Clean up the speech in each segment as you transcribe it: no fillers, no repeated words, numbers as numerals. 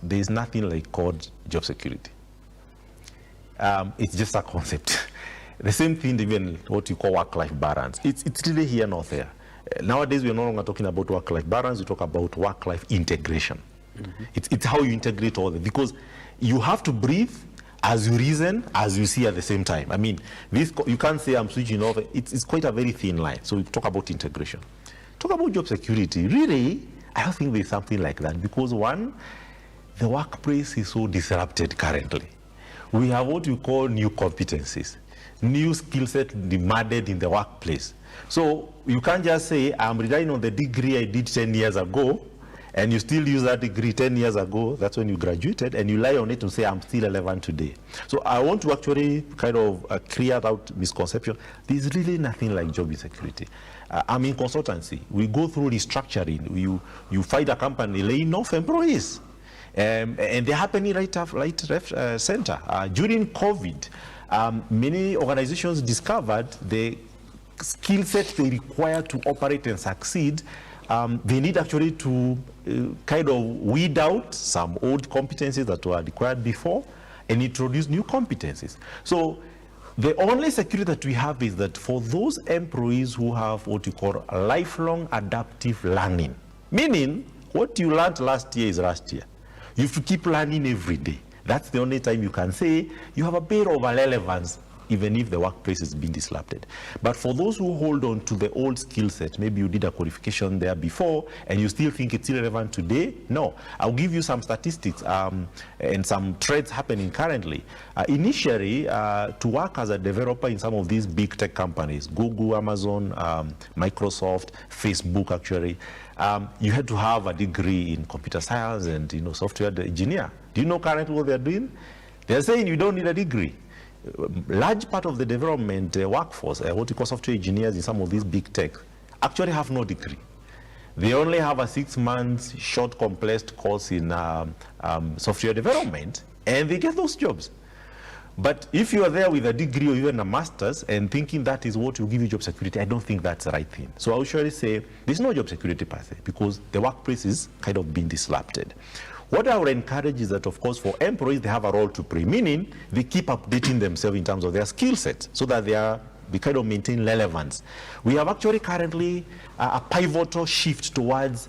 there is nothing like called job security. It's just a concept. The same thing, even what you call work-life balance. It's really here, not there. Nowadays, we're no longer talking about work-life balance. We talk about work-life integration. It's how you integrate all that, because you have to breathe as you reason, as you see at the same time. I mean, this, you can't say I'm switching off. It's quite a very thin line. So we talk about integration. Talk about job security. Really, I don't think there's something like that, because one, the workplace is so disrupted currently. We have what we call new competencies, new skill set demanded in the workplace. So you can't just say, I'm relying on the degree I did 10 years ago, and you still use that degree 10 years ago, that's when you graduated, and you rely on it to say, I'm still relevant today. So I want to actually kind of clear out misconception. There's really nothing like job insecurity. I'm in consultancy. We go through restructuring. You find a company laying off employees. And they're happening right center. During COVID, many organizations discovered the skill set they require to operate and succeed. They need actually to kind of weed out some old competencies that were required before and introduce new competencies. So the only security that we have is that for those employees who have what you call lifelong adaptive learning, meaning what you learned last year is last year. You have to keep learning every day. That's the only time you can say you have a bit of relevance, even if the workplace is being disrupted. But for those who hold on to the old skill set, maybe you did a qualification there before and you still think it's irrelevant today, no. I'll give you some statistics and some trends happening currently. Initially, to work as a developer in some of these big tech companies, Google, Amazon, Microsoft, Facebook actually, you had to have a degree in computer science and software engineer. Do you know currently what they're doing? They're saying you don't need a degree. Large part of the development workforce, what you call software engineers in some of these big tech, actually have no degree. They only have a 6-month short compressed course in software development, and they get those jobs. But if you are there with a degree or even a master's and thinking that is what will give you job security, I don't think that's the right thing. So I would surely say there's no job security per se, because the workplace is kind of being disrupted. What I would encourage is that, of course, for employees, they have a role to play, meaning they keep updating themselves in terms of their skill sets so that they kind of maintain relevance. We have actually currently a pivotal shift towards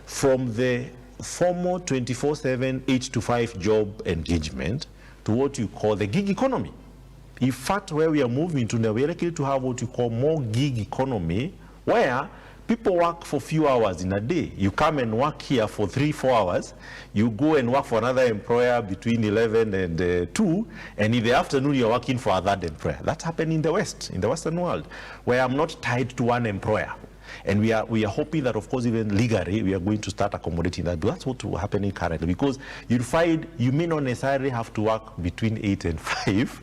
from the formal 24/7, 8-to-5 job engagement to what you call the gig economy. In fact, where we are moving to now, we are likely to have what you call more gig economy, where people work for few hours in a day. You come and work here for 3-4 hours. You go and work for another employer between 11 and 2, and in the afternoon you're working for a third employer. That's happening in the West, in the Western world, where I'm not tied to one employer. And we are hoping that, of course, even legally, we are going to start accommodating that. But that's what's happening currently, because you'll find you may not necessarily have to work between 8 and 5,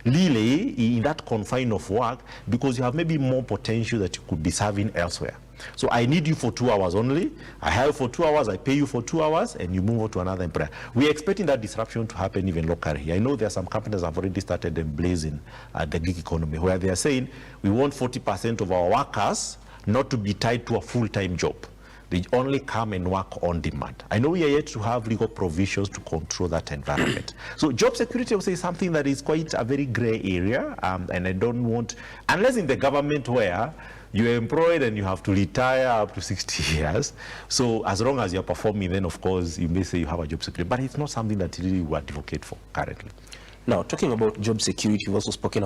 really, in that confine of work, because you have maybe more potential that you could be serving elsewhere. So I need you for 2 hours only. I hire for 2 hours, I pay you for 2 hours, and you move on to another employer. We're expecting that disruption to happen even locally. I know there are some companies that have already started emblazing the gig economy, where they are saying we want 40% of our workers not to be tied to a full-time job. They only come and work on demand. I know we are yet to have legal provisions to control that environment. So job security, I would say, is something that is quite a very gray area, and I don't want, unless in the government where you're employed and you have to retire up to 60 years. So as long as you're performing, then of course you may say you have a job security, but it's not something that really we advocate for currently. Now, talking about job security, you've also spoken